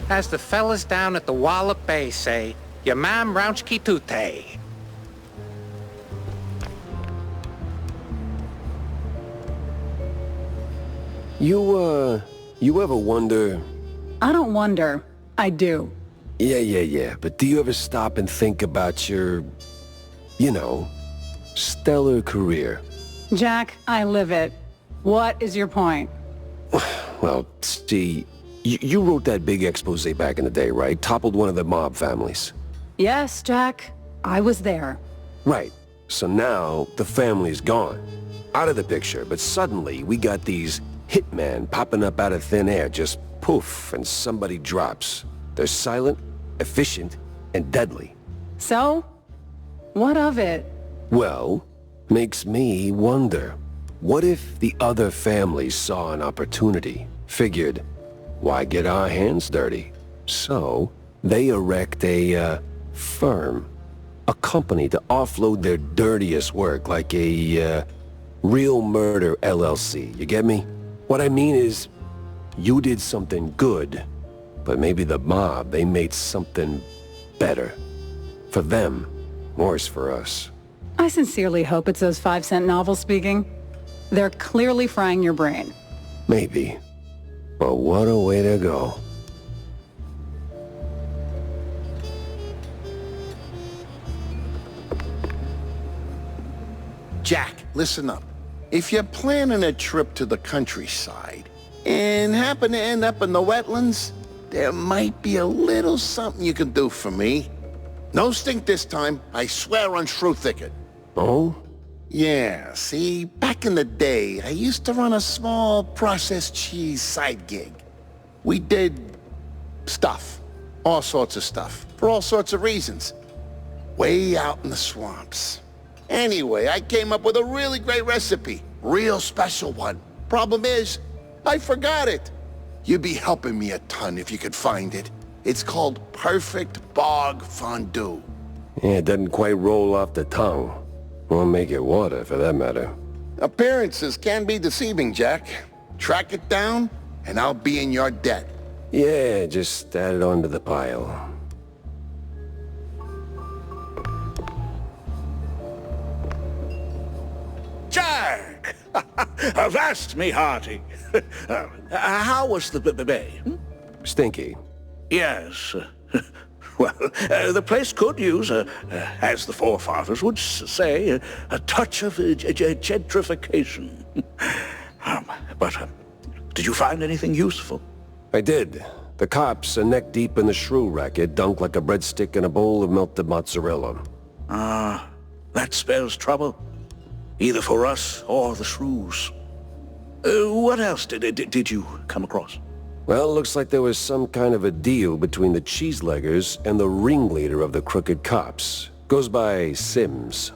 As the fellas down at the Wallop Bay say, Yamam Rounchki Tute. You ever wonder... I don't wonder. I do. Yeah. But do you ever stop and think about your, stellar career? Jack, I live it. What is your point? Well, see, you wrote that big expose back in the day, right? Toppled one of the mob families. Yes, Jack. I was there. Right. So now, the family's gone. Out of the picture, but suddenly we got these hitmen popping up out of thin air, just poof, and somebody drops. They're silent, efficient, and deadly. So? What of it? Well, makes me wonder. What if the other families saw an opportunity, figured, why get our hands dirty? So, they erect a, firm. A company to offload their dirtiest work, like a, Real Murder LLC, you get me? What I mean is, you did something good, but maybe the mob, they made something better. For them, worse for us. I sincerely hope it's those 5-cent novels speaking. They're clearly frying your brain. Maybe. But what a way to go. Jack, listen up. If you're planning a trip to the countryside and happen to end up in the wetlands, there might be a little something you can do for me. No stink this time, I swear on Shrew Thicket. Oh? Yeah, see, back in the day, I used to run a small processed cheese side gig. We did stuff, all sorts of stuff, for all sorts of reasons. Way out in the swamps. Anyway, I came up with a really great recipe, real special one. Problem is, I forgot it. You'd be helping me a ton if you could find it. It's called Perfect Bog Fondue. Yeah, it doesn't quite roll off the tongue. Won't make it water, for that matter. Appearances can be deceiving, Jack. Track it down, and I'll be in your debt. Yeah, just add it onto the pile. Jack! Avast me hearty. How was the bay? Stinky. Yes. Well, the place could use, as the forefathers would say, a touch of gentrification. But did you find anything useful? I did. The cops are neck-deep in the shrew racket, dunked like a breadstick in a bowl of melted mozzarella. Ah, that spells trouble. Either for us or the shrews. What else did you come across? Well, looks like there was some kind of a deal between the cheeseleggers and the ringleader of the crooked cops. Goes by Sims.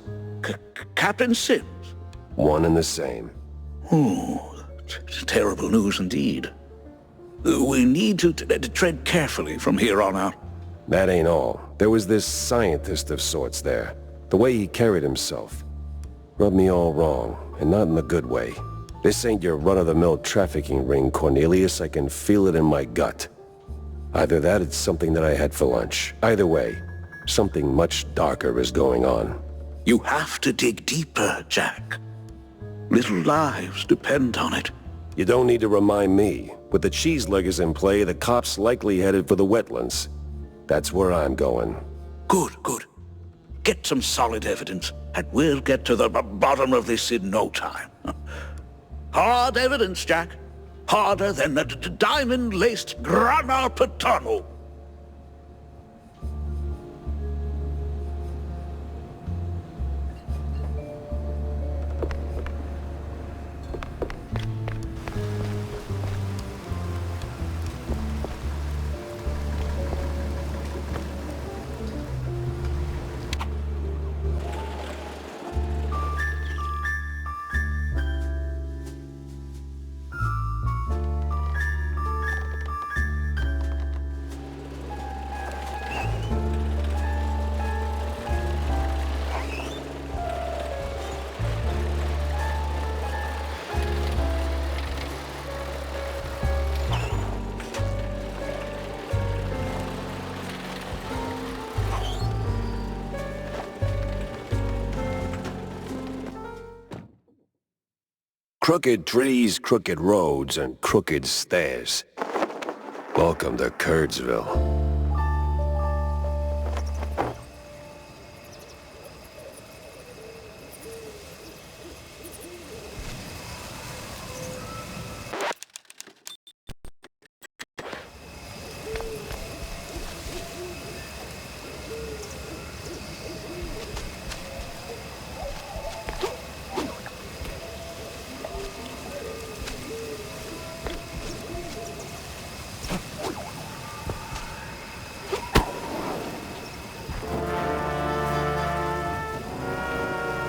Captain Sims? One and the same. Oh, terrible news indeed. We need to tread carefully from here on out. That ain't all. There was this scientist of sorts there. The way he carried himself. Rubbed me all wrong, and not in a good way. This ain't your run-of-the-mill trafficking ring, Cornelius. I can feel it in my gut. Either that, it's something that I had for lunch. Either way, something much darker is going on. You have to dig deeper, Jack. Little lives depend on it. You don't need to remind me. With the cheeseleggers in play, the cops likely headed for the wetlands. That's where I'm going. Good. Get some solid evidence, and we'll get to the bottom of this in no time. Hard evidence, Jack. harder than a diamond-laced grana padano. Crooked trees, crooked roads, and crooked stairs. Welcome to Curdsville.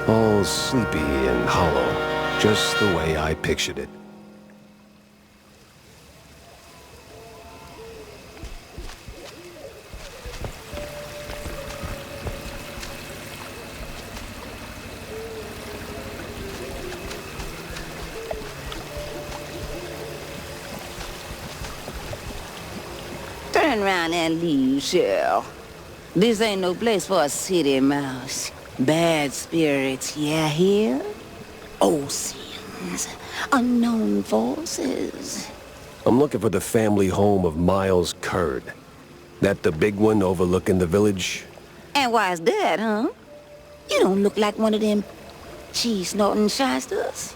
All sleepy and hollow, just the way I pictured it. Turn around and leave, Cheryl. This ain't no place for a city mouse. Bad spirits, yeah, here? Old sins, unknown forces. I'm looking for the family home of Miles Curd. That the big one overlooking the village? And why's that, huh? You don't look like one of them cheese-snorting shysters.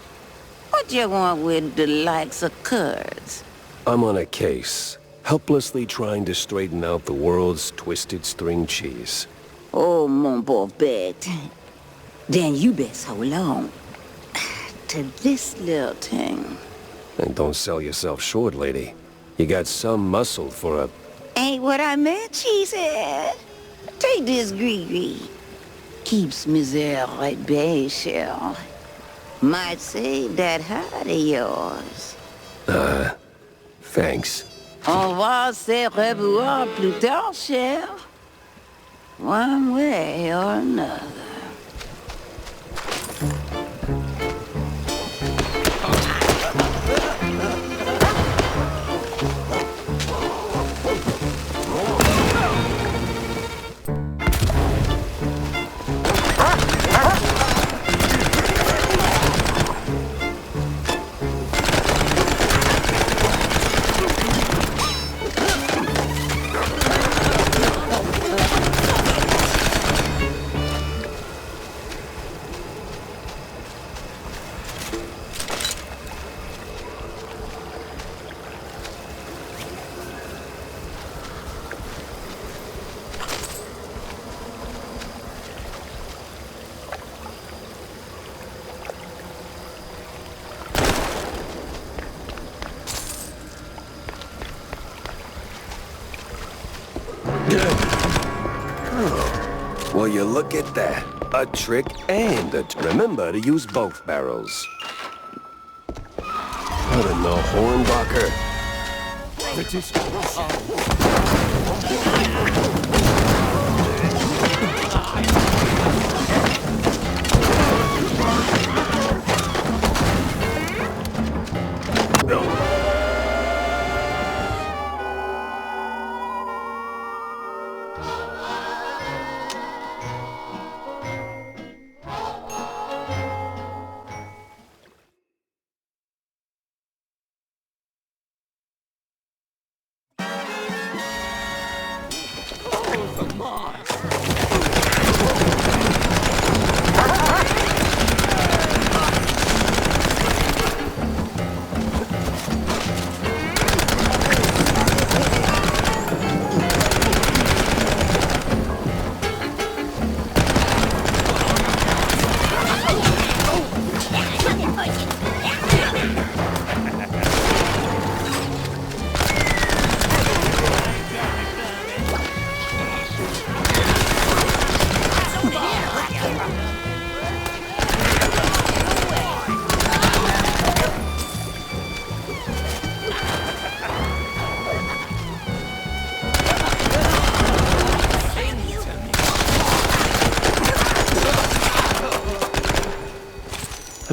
What you want with the likes of Curds? I'm on a case, helplessly trying to straighten out the world's twisted string cheese. Oh, mon pauvre bête. Then you best hold on to this little thing. And don't sell yourself short, lady. You got some muscle for a... Ain't what I meant, she said. Take this gree-gree. Keeps misère at bay, Cheryl. Might save that heart of yours. Thanks. On va se revoir plus tard, cher. One way or another. Well, you look at that. A trick and a... Remember to use both barrels. What in the Hornbacher?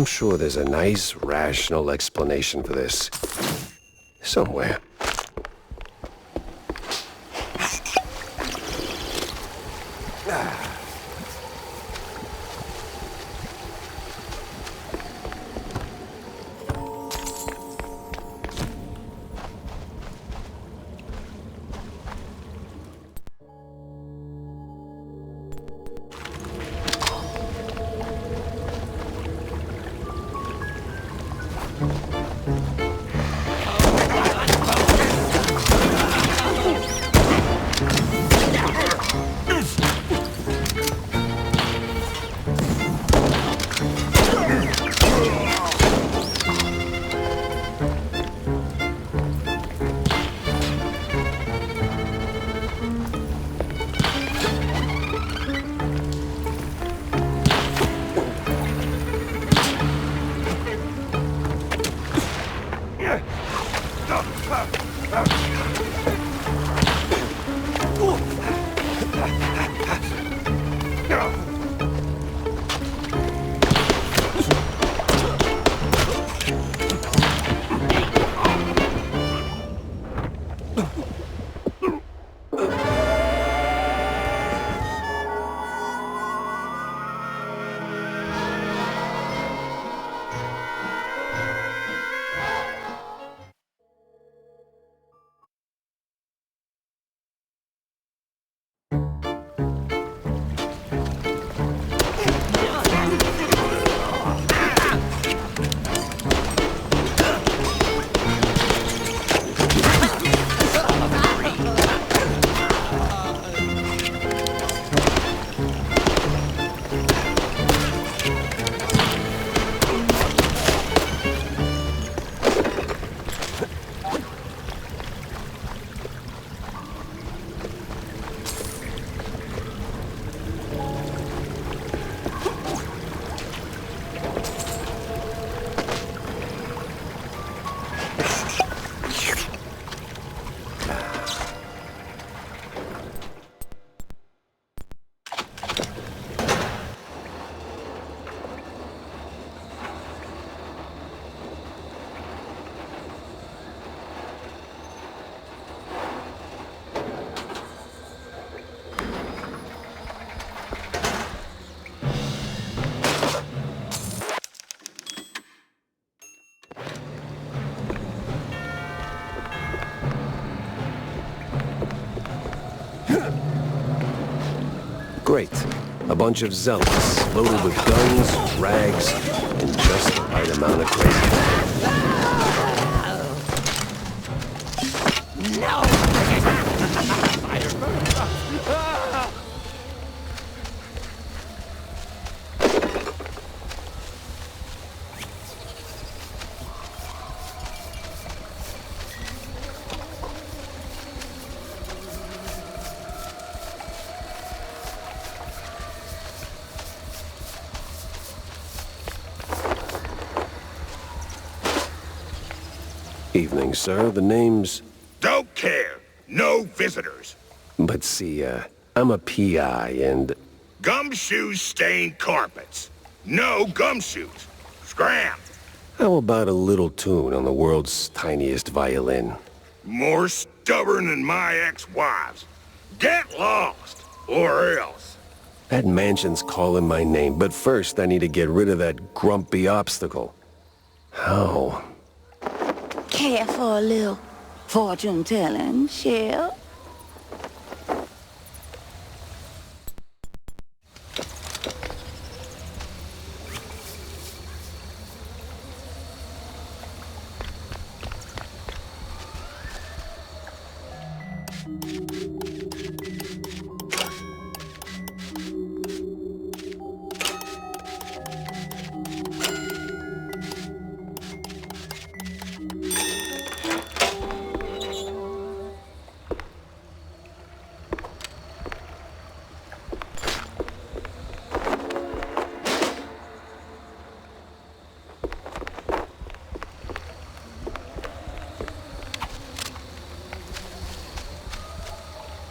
I'm sure there's a nice, rational explanation for this. Somewhere. Great. A bunch of zealots, loaded with guns, rags, and just the right amount of crazy. Evening, sir. The name's... Don't care. No visitors. But see, I'm a PI and... Gumshoes stain carpets. No gumshoes. Scram. How about a little tune on the world's tiniest violin? More stubborn than my ex-wives. Get lost, or else. That mansion's calling my name, but first I need to get rid of that grumpy obstacle. How? Care for a little fortune-telling, Shell?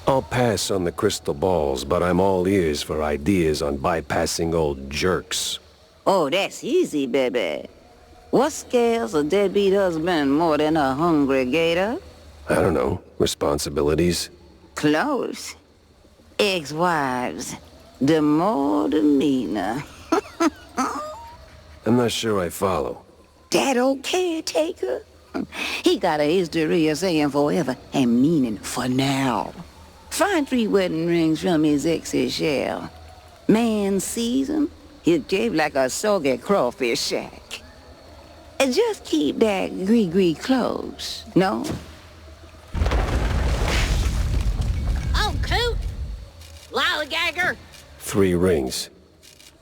I'll pass on the crystal balls, but I'm all ears for ideas on bypassing old jerks. Oh, that's easy, baby. What scales a deadbeat husband more than a hungry gator? I don't know. Responsibilities? Close. Ex-wives. The more the meaner. I'm not sure I follow. That old caretaker? He got a history of saying forever and meaning for now. Find 3 wedding rings from his ex's shell. Man sees 'em, he'll shave like a soggy crawfish shack. And just keep that gree-gree close, no? Oh, coot! Lollygagger! 3 rings.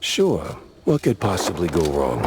Sure. What could possibly go wrong?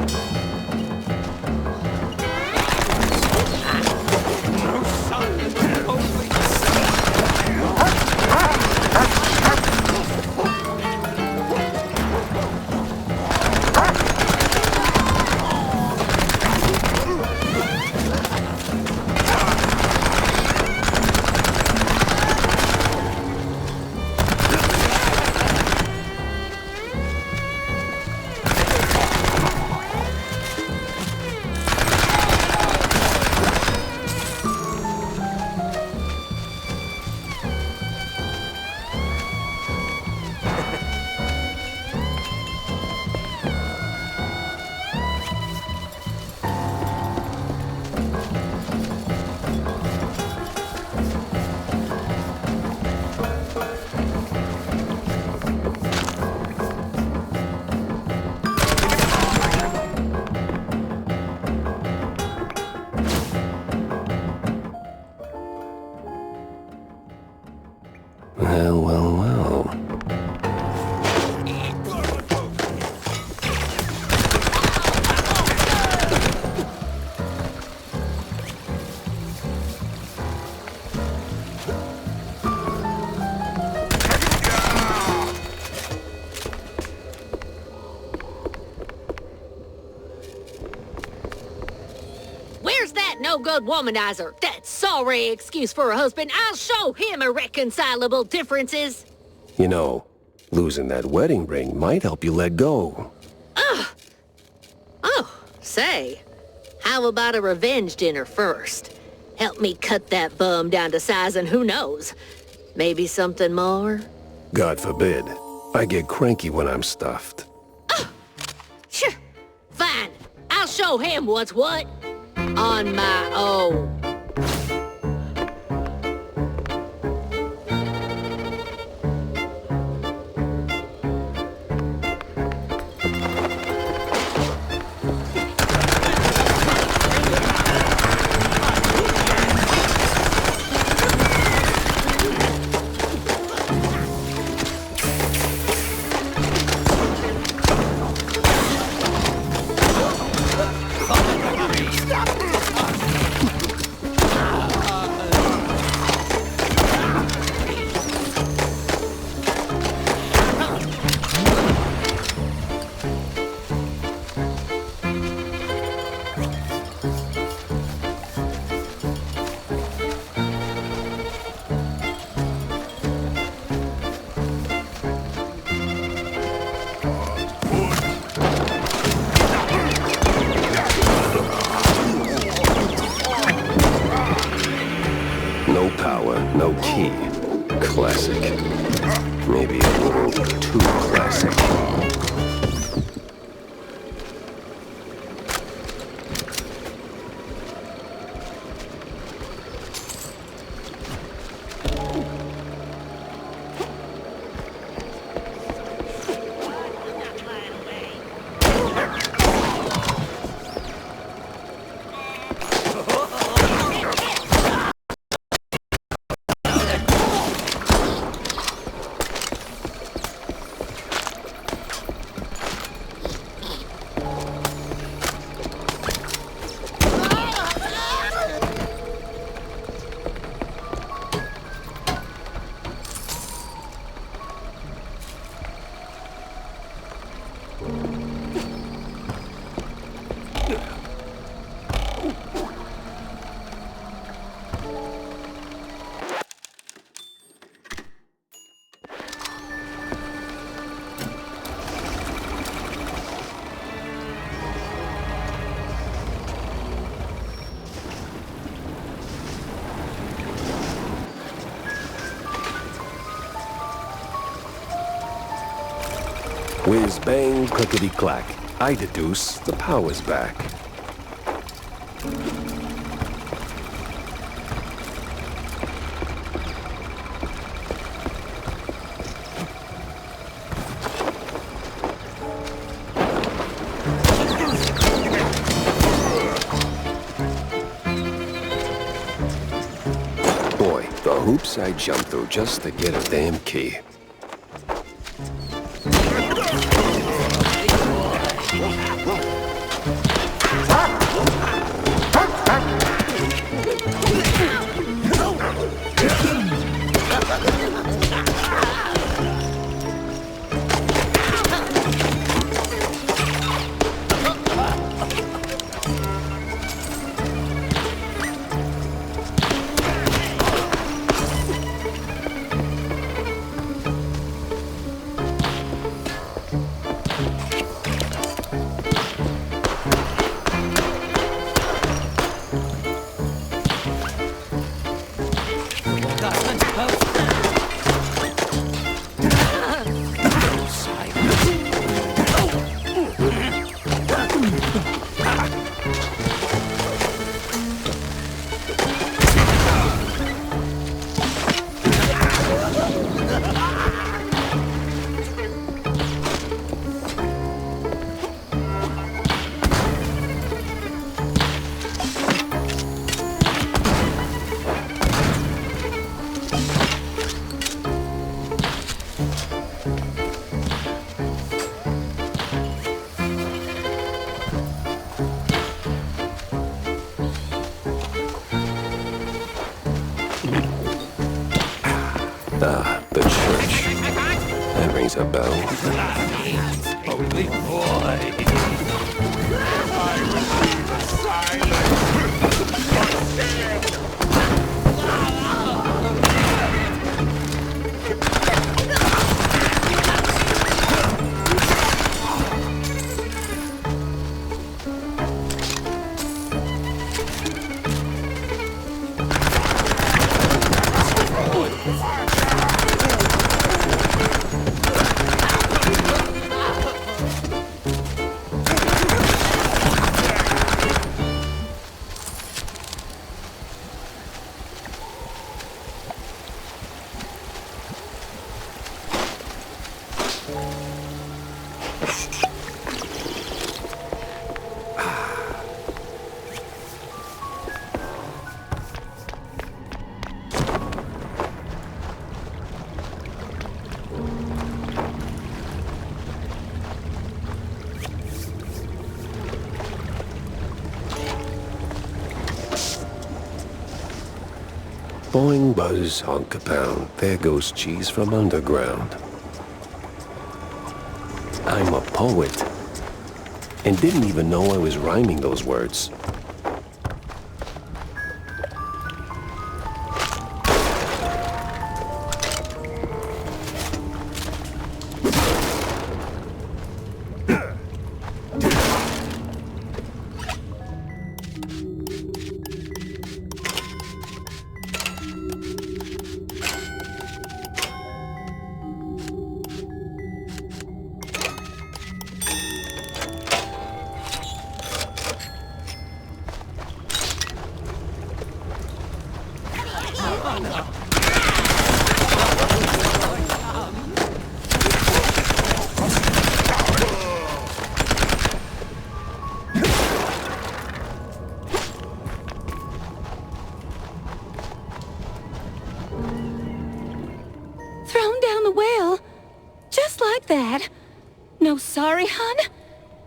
Well. Where's that no-good womanizer? That sorry excuse for a husband. I'll show him irreconcilable differences. You know, losing that wedding ring might help you let go. Oh, say, how about a revenge dinner first? Help me cut that bum down to size and who knows, maybe something more? God forbid. I get cranky when I'm stuffed. Sure, fine. I'll show him what's what. On my own. No power, no key. Classic. Maybe a little too classic. Whiz bang, clickety clack. I deduce the power's back. Boy, the hoops I jumped through just to get a damn key. Ah, the church. That rings a bell. Holy boy! Boing, buzz, honk a pound. There goes cheese from underground. I'm a poet. And didn't even know I was rhyming those words. Thrown down the well. Just like that. No sorry, hun?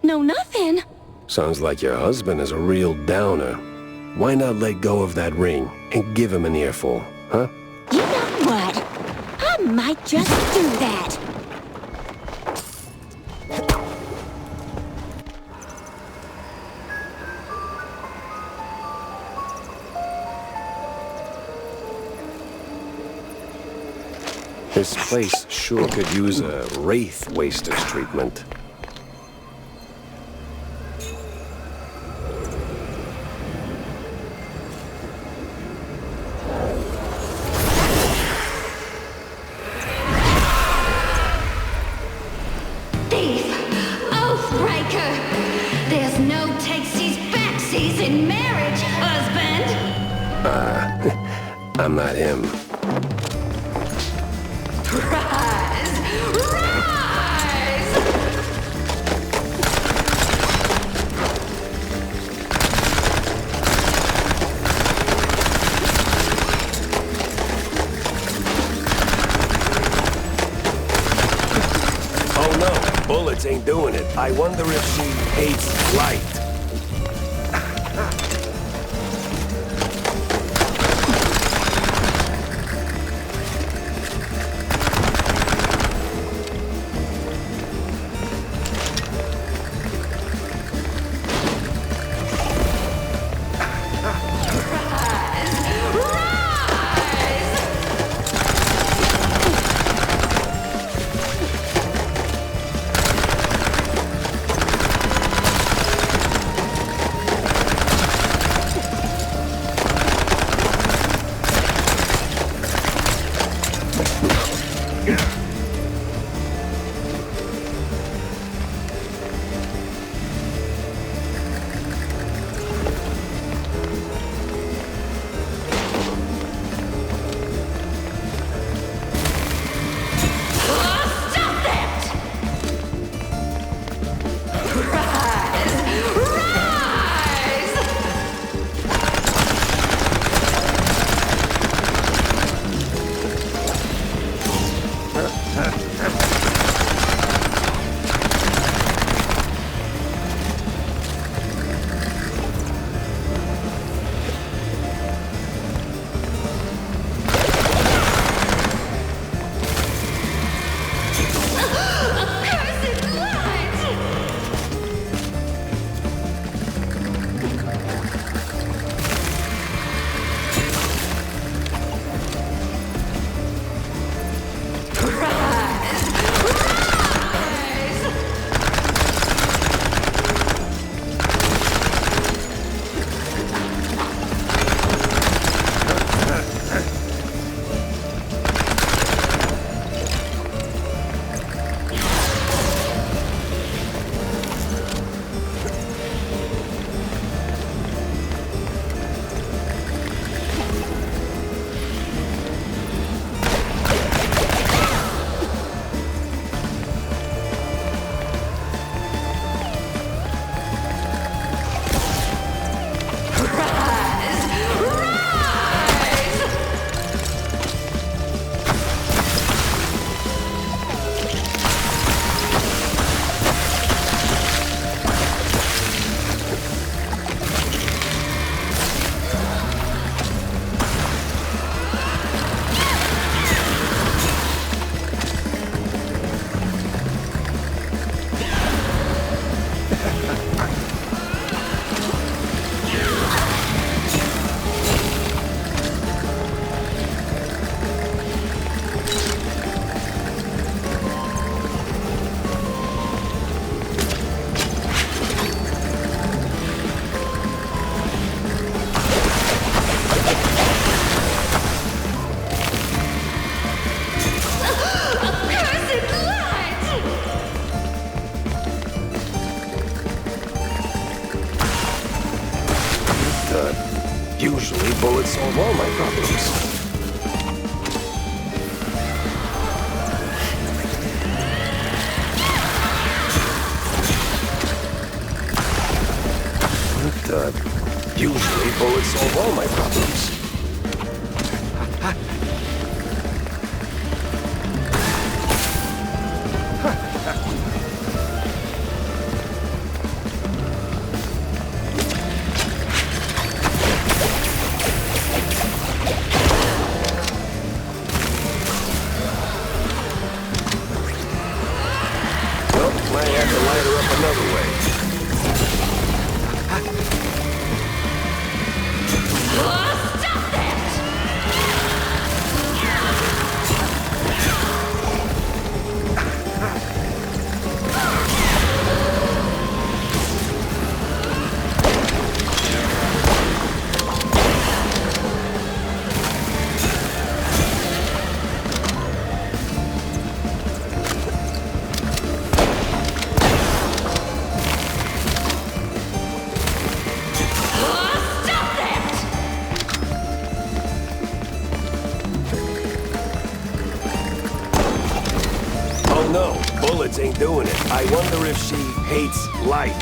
No nothing. Sounds like your husband is a real downer. Why not let go of that ring and give him an earful, huh? You know what? I might just do that. This place sure could use a wraith waster's treatment. There! I'm not him. Rise! Rise! Oh no, bullets ain't doing it. I wonder if she hates light. Usually bullets solve all my problems. Usually bullets solve all my problems. Well, might have to light her up another way. Ah! don't know. Bullets ain't doing it. I wonder if she hates light.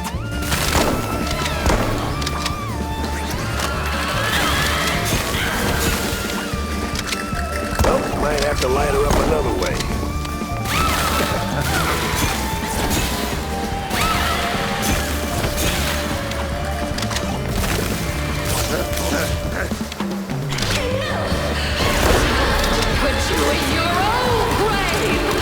Well, might have to light her up another way. Put you in your own grave!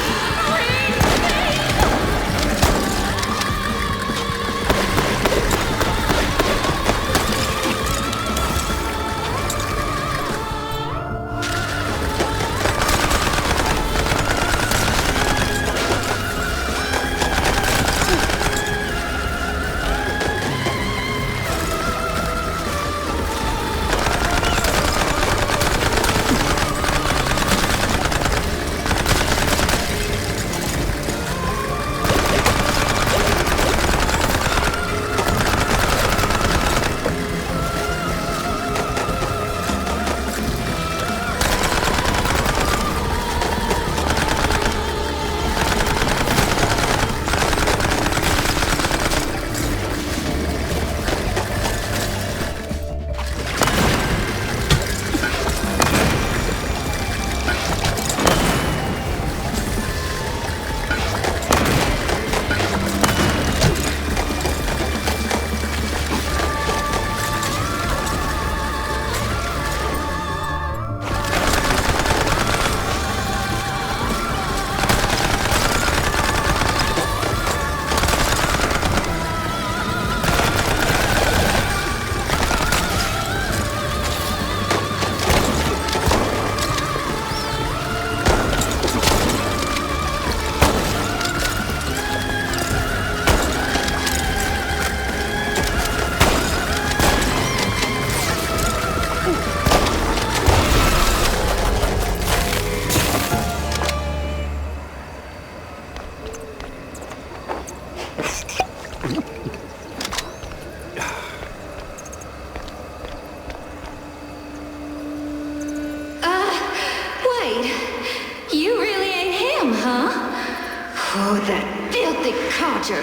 Oh, that filthy codger.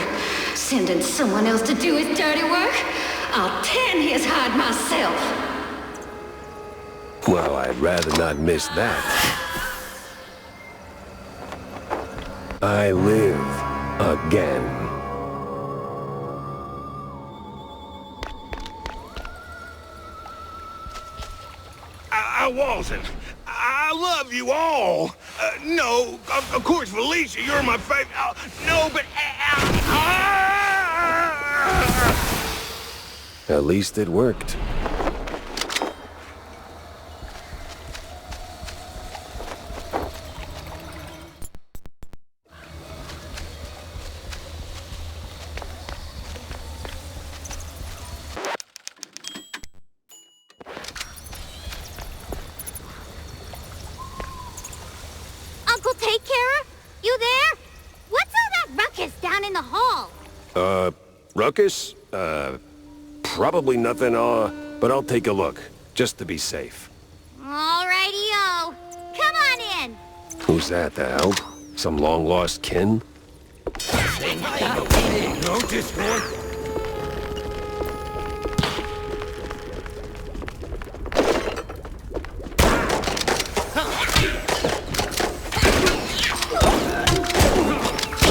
Sending someone else to do his dirty work? I'll tan his hide myself. Well, I'd rather not miss that. I live again. I wasn't. I love you all. No, of course, Felicia, you're my favorite. No, but... At least it worked. Uncle Take Carer? You there? What's all that ruckus down in the hall? Ruckus? Probably nothing, but I'll take a look, just to be safe. Alrighty-o. Come on in. Who's that, the help? Some long-lost kin? Notice one?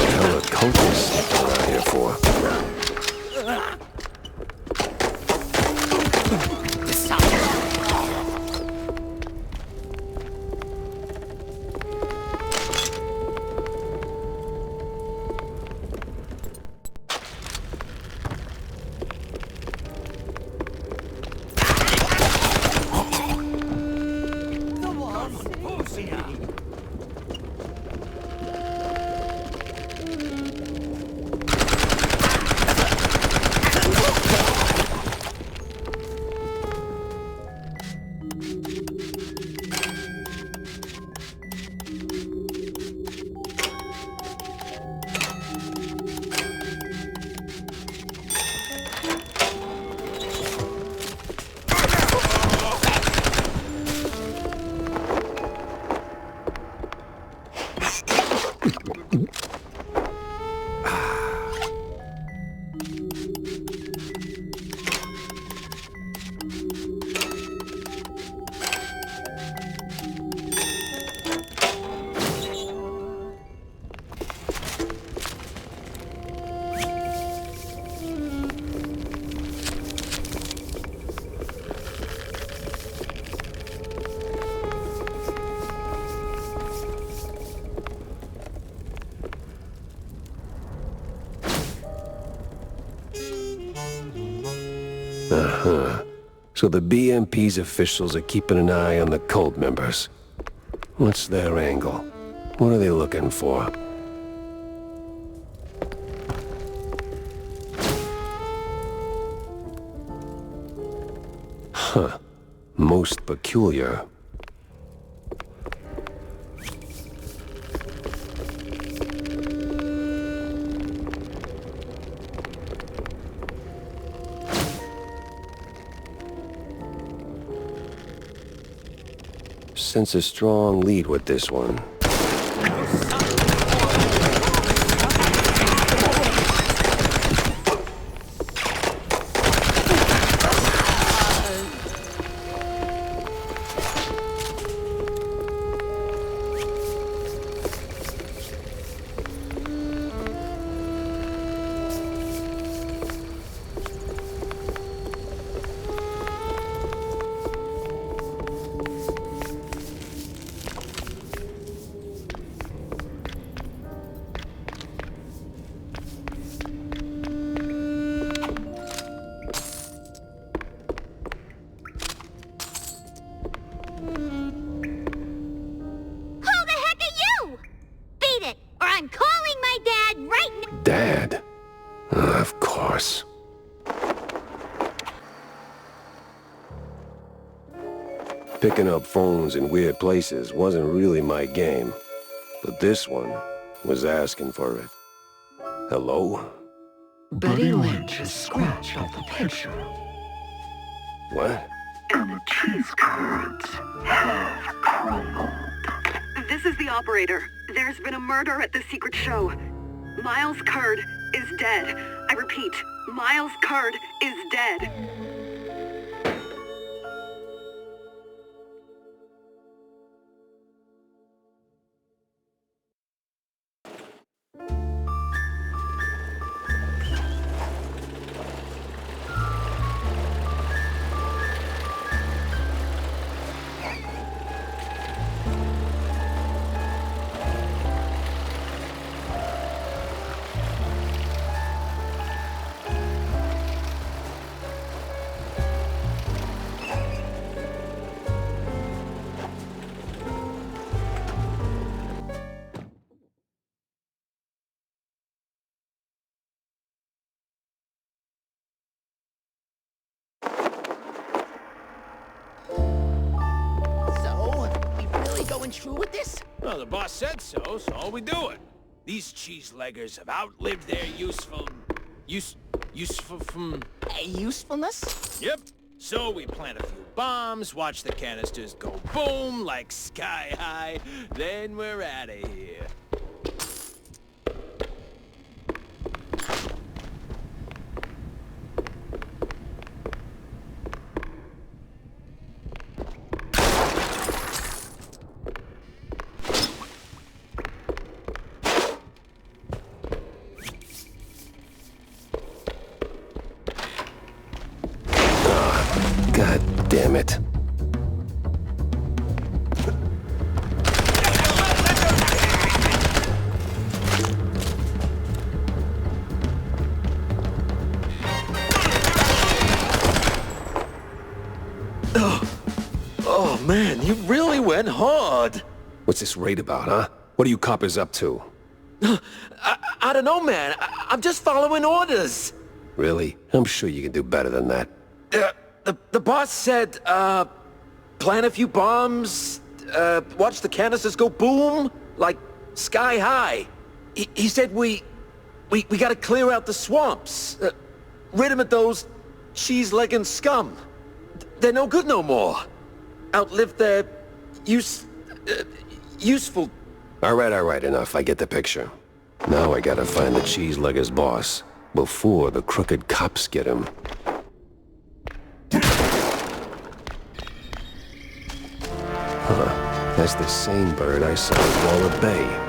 Hell, a cultist around here for? So the BMP's officials are keeping an eye on the cult members. What's their angle? What are they looking for? Huh. Most peculiar. Sense a strong lead with this one. Dad? Of course. Picking up phones in weird places wasn't really my game, but this one was asking for it. Hello? Buddy Lynch has scratched off the picture. What? And the cheese curds have crumbled. This is the operator. There's been a murder at the secret show. Miles Curd is dead. I repeat, Miles Curd is dead. True with this? Well, the boss said so we do it. These cheese-leggers have outlived their usefulness? Yep. So we plant a few bombs, watch the canisters go boom like sky high, then we're out of here. God damn it. Oh man, you really went hard. What's this raid about, huh? What are you coppers up to? I don't know, man. I'm just following orders. Really? I'm sure you can do better than that. The boss said, plant a few bombs, watch the canisters go boom, like sky high. He said we gotta clear out the swamps, rid him of those cheese-legging scum. They're no good no more. Outlive their useful... All right, enough. I get the picture. Now I gotta find the cheese-legger's boss, before the crooked cops get him. Huh. That's the same bird I saw at Waller Bay.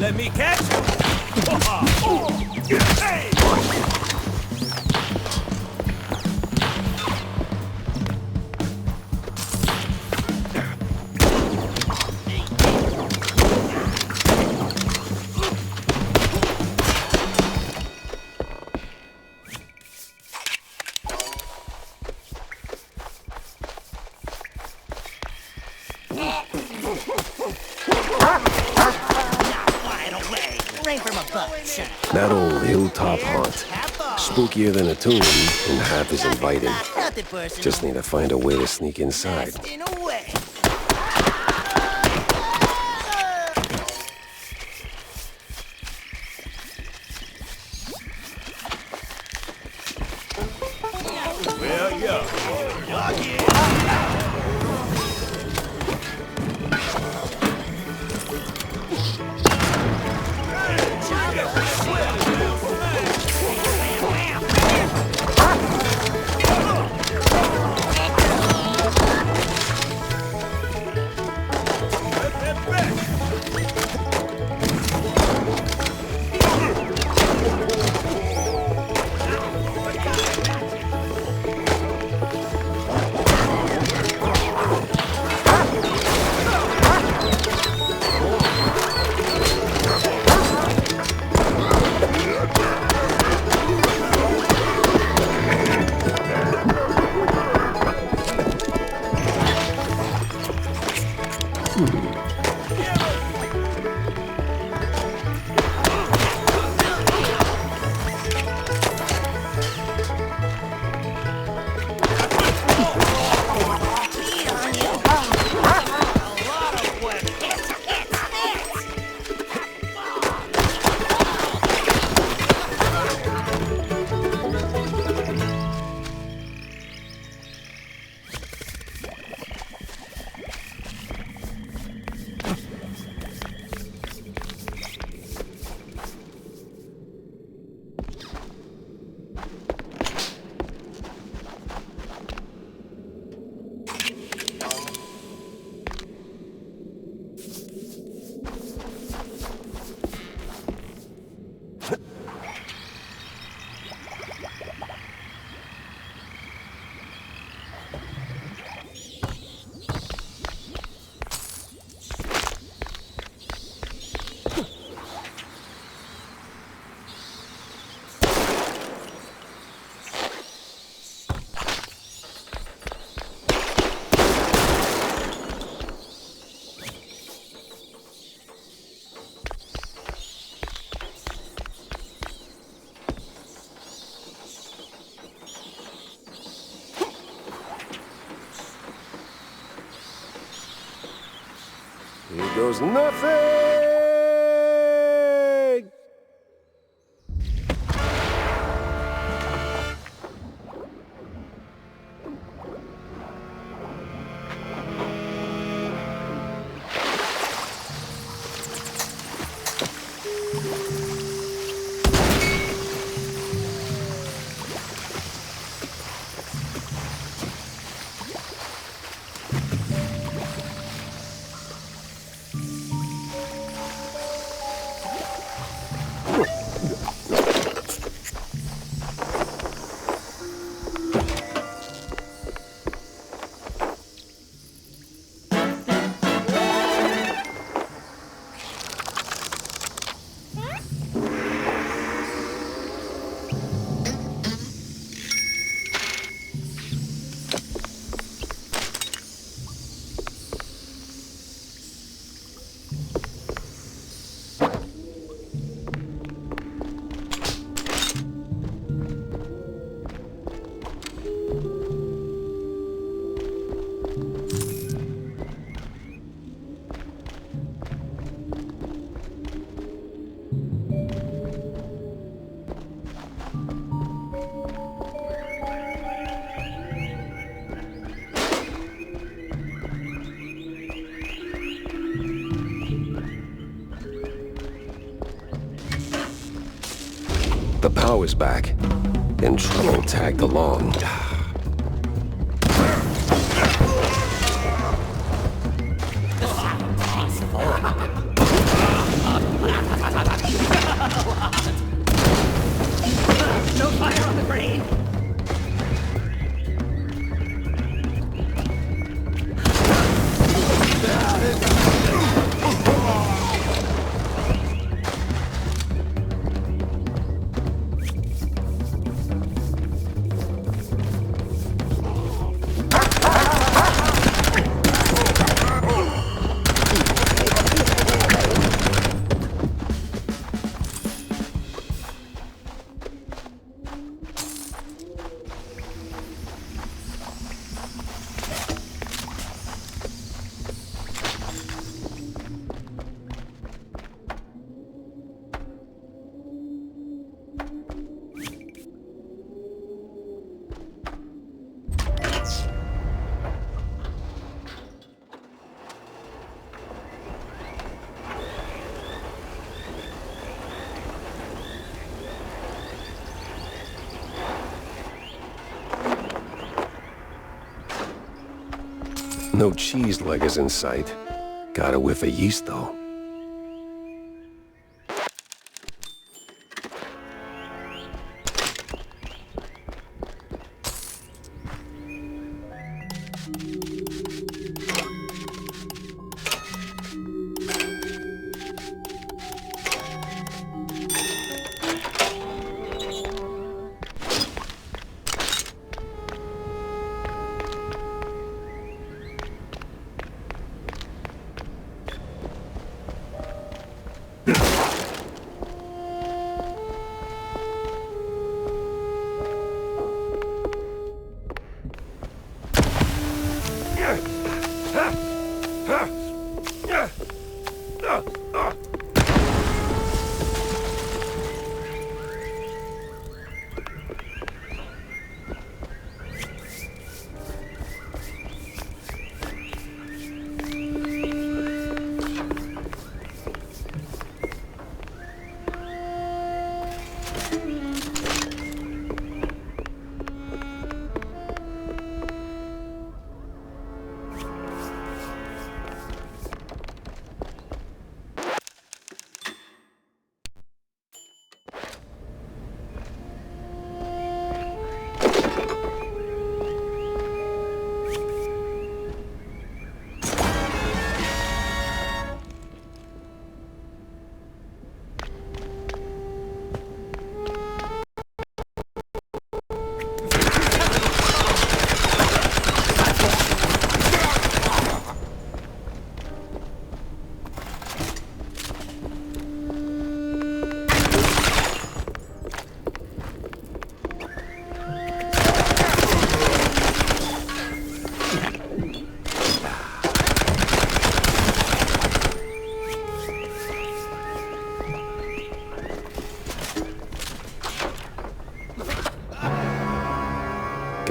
Let me catch you! Hey! That old hilltop haunt. Spookier than a tomb, and half as inviting. Just need to find a way to sneak inside. Well, yeah. Here goes nothing! The power's back, and trouble tagged along. No fire on the grave! No cheese leggers in sight. Got a whiff of yeast, though.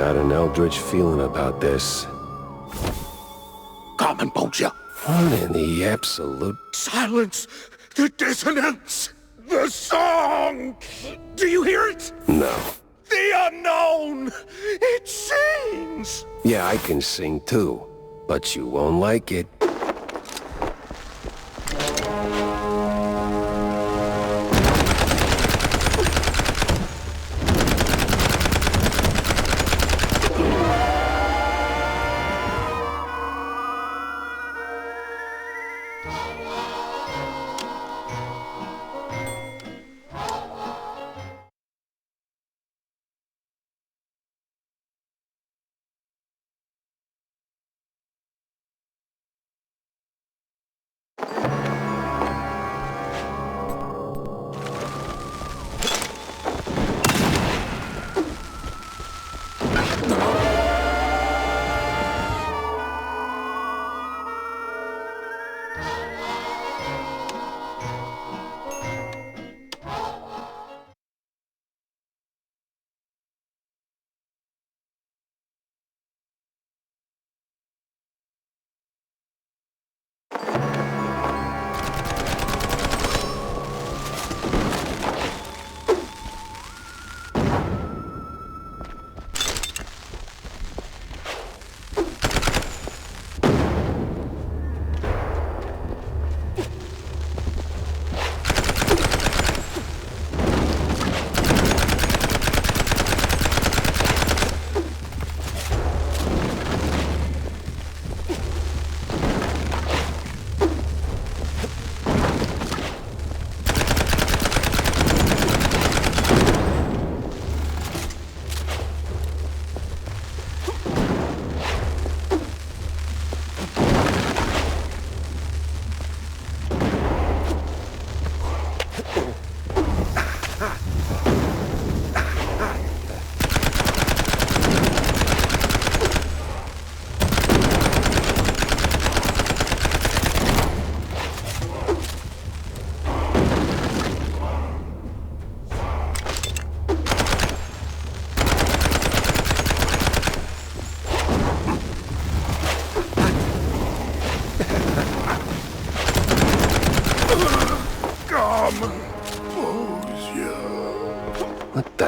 Got an eldritch feeling about this. Composure. What in the absolute... Silence! The dissonance! The song! Do you hear it? No. The unknown! It sings! Yeah, I can sing too, but you won't like it.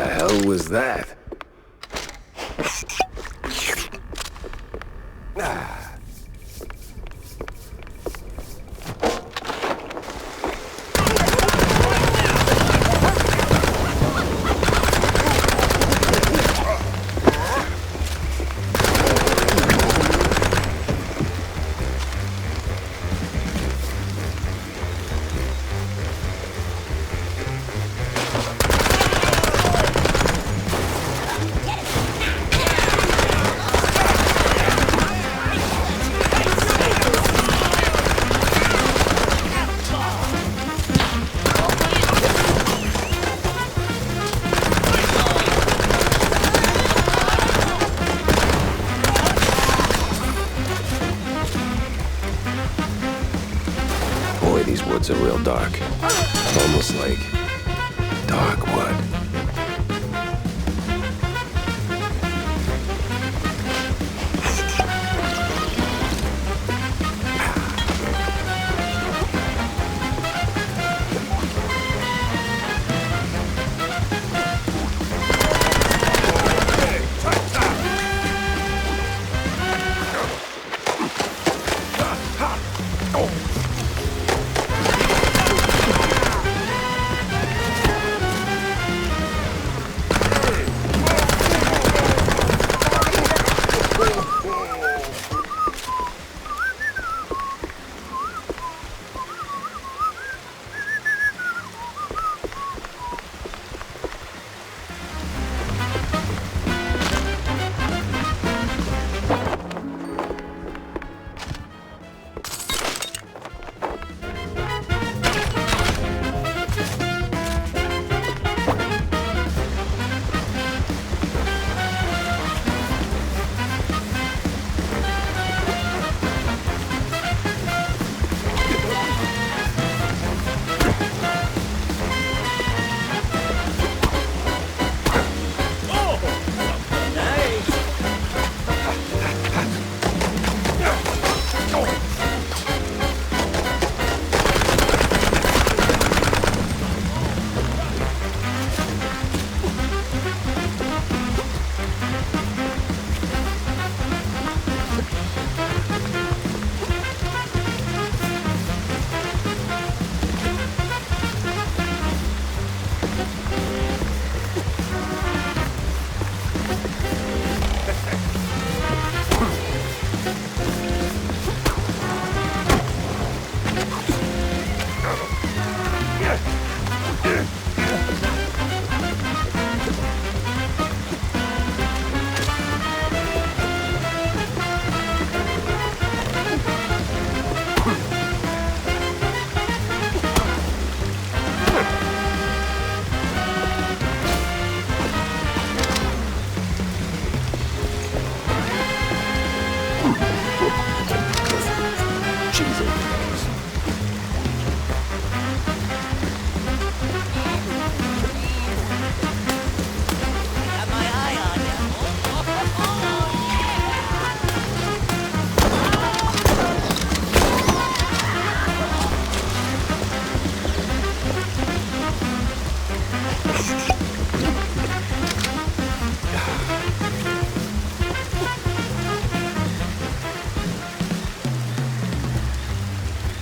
the hell was that? Boy, these woods are real dark. Almost like dark wood.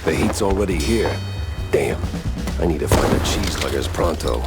The heat's already here. Damn. I need to find the cheese luggers pronto.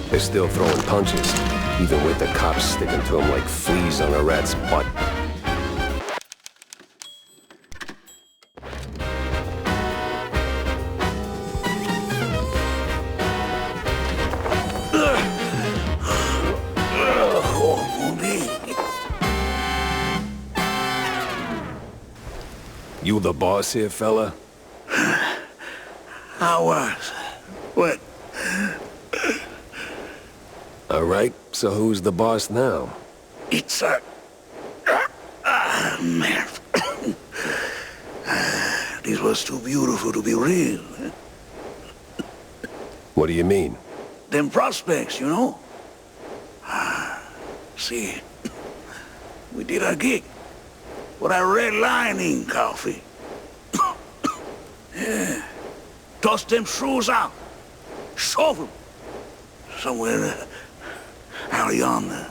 They're still throwing punches, even with the cops sticking to them like fleas on a rat's butt. You the boss here, fella? I was. What? All right, so who's the boss now? It's a... man. This was too beautiful to be real. What do you mean? Them prospects, you know? See, we did our gig with our red lining coffee. Yeah. Toss them shrews out. Shove them. Somewhere out yonder.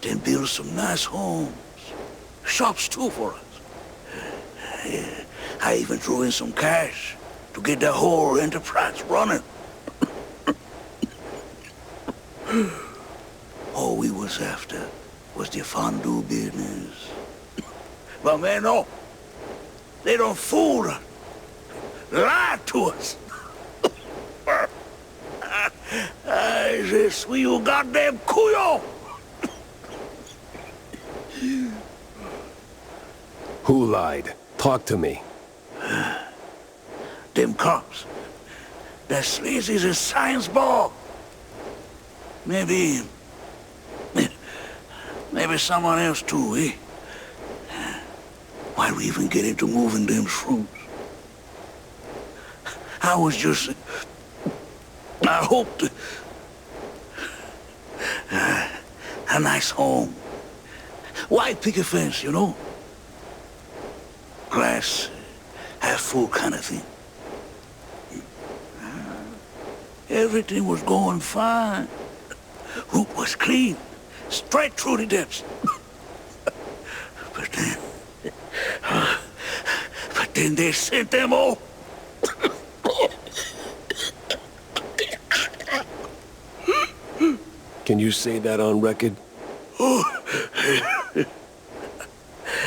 Then build some nice homes. Shops too for us. Yeah. I even threw in some cash to get the whole enterprise running. All we was after was the fondue business. But man, no. They don't fool us. Lie to us. Je suis un goddamn couillon. Who lied? Talk to me. Them cops. They're sleazy as a science ball. Maybe someone else too, eh? Why'd we even get into moving them shrooms? I was just... I hoped... a nice home. White picket fence, you know? Glass half full kind of thing. Everything was going fine. Root was clean. Straight through the depths. But then they sent them all. Can you say that on record?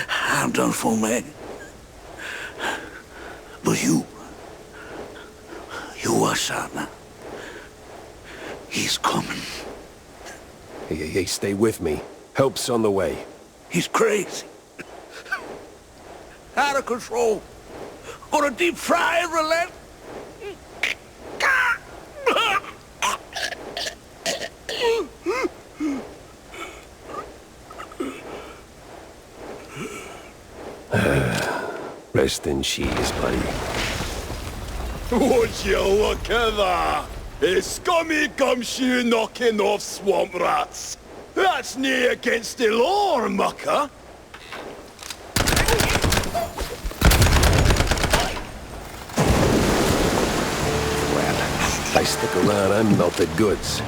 I'm done for, man. But you watch out now. He's coming. Hey, stay with me. Help's on the way. He's crazy. Out of control. Gonna deep fry and relent. Rest in cheese, buddy. Would you look at that? A scummy gumshoe knocking off swamp rats. That's nae against the law, mucker. Well, if I stick around, I'm melted goods.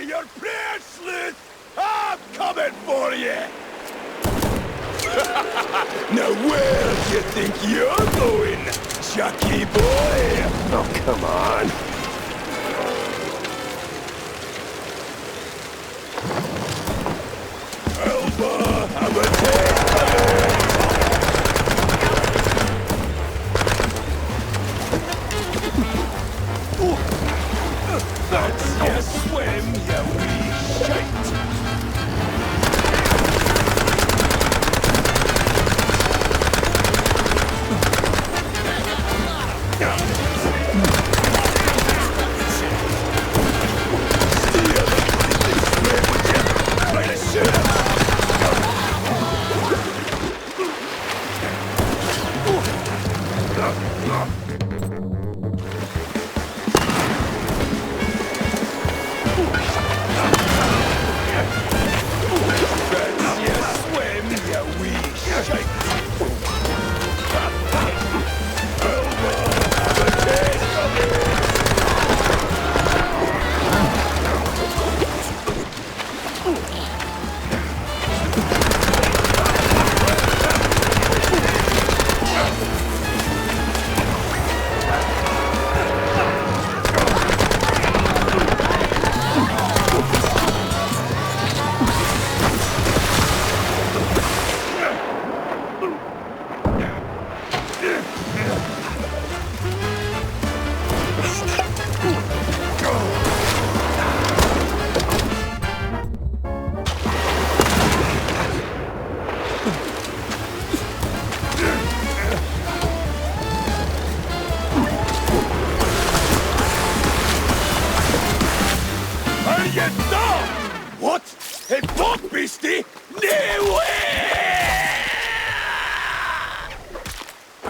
You're priceless! I'm coming for you! Now where do you think you're going, Chucky boy? Oh, come on. Elba, have a taste of it! That's your swim, you wee shite!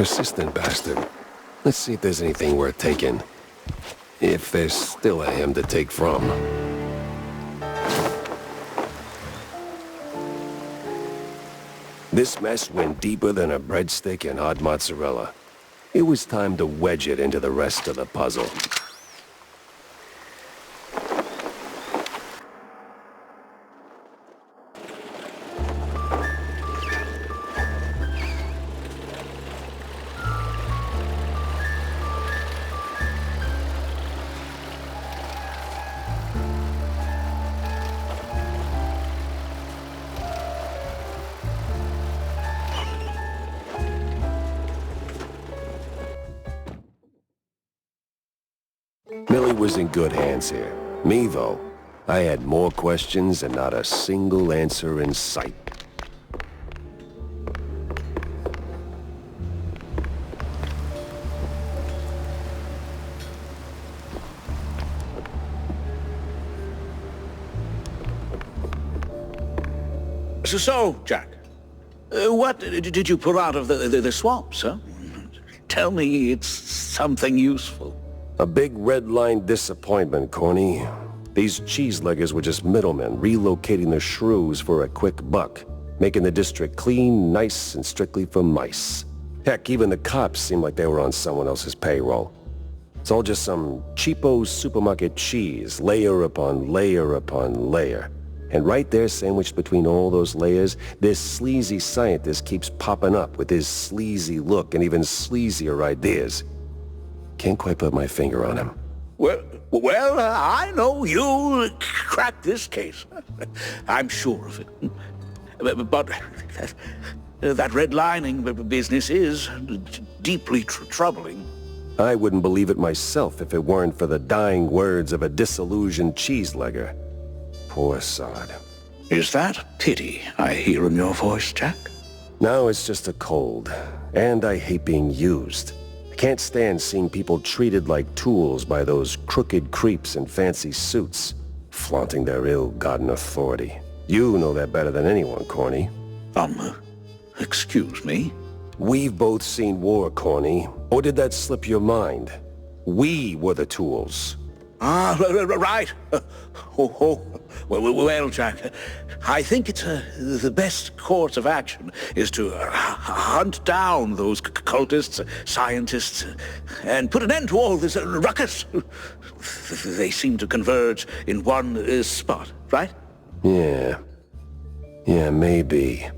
Persistent bastard. Let's see if there's anything worth taking. If there's still a him to take from. This mess went deeper than a breadstick and hot mozzarella. It was time to wedge it into the rest of the puzzle. Millie was in good hands here. Me, though, I had more questions and not a single answer in sight. So, Jack, what did you pull out of the swamps, huh? Tell me it's something useful. A big red-line disappointment, Corny. These cheeseleggers were just middlemen relocating the shrews for a quick buck, making the district clean, nice, and strictly for mice. Heck, even the cops seemed like they were on someone else's payroll. It's all just some cheapo supermarket cheese, layer upon layer upon layer. And right there, sandwiched between all those layers, this sleazy scientist keeps popping up with his sleazy look and even sleazier ideas. Can't quite put my finger on him. Well, I know you'll crack this case. I'm sure of it. But that redlining business is deeply troubling. I wouldn't believe it myself if it weren't for the dying words of a disillusioned cheeselegger. Poor sod. Is that pity I hear in your voice, Jack? No, it's just a cold. And I hate being used. I can't stand seeing people treated like tools by those crooked creeps in fancy suits, flaunting their ill-gotten authority. You know that better than anyone, Corny. Excuse me? We've both seen war, Corny. Or did that slip your mind? We were the tools. Ah, right. Well, Jack, I think it's the best course of action is to hunt down those cultists, scientists, and put an end to all this ruckus. They seem to converge in one spot, right? Yeah, maybe.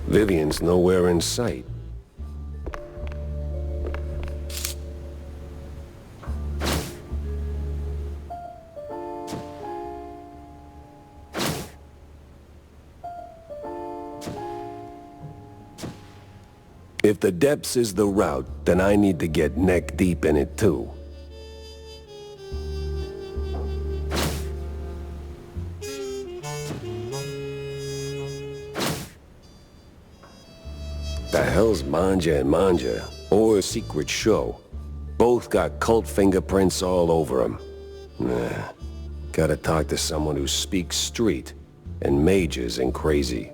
Vivian's nowhere in sight. If the depths is the route, then I need to get neck deep in it too. The hell's Manja and Manja, or Secret Show? Both got cult fingerprints all over them. Nah, gotta talk to someone who speaks street and majors in crazy.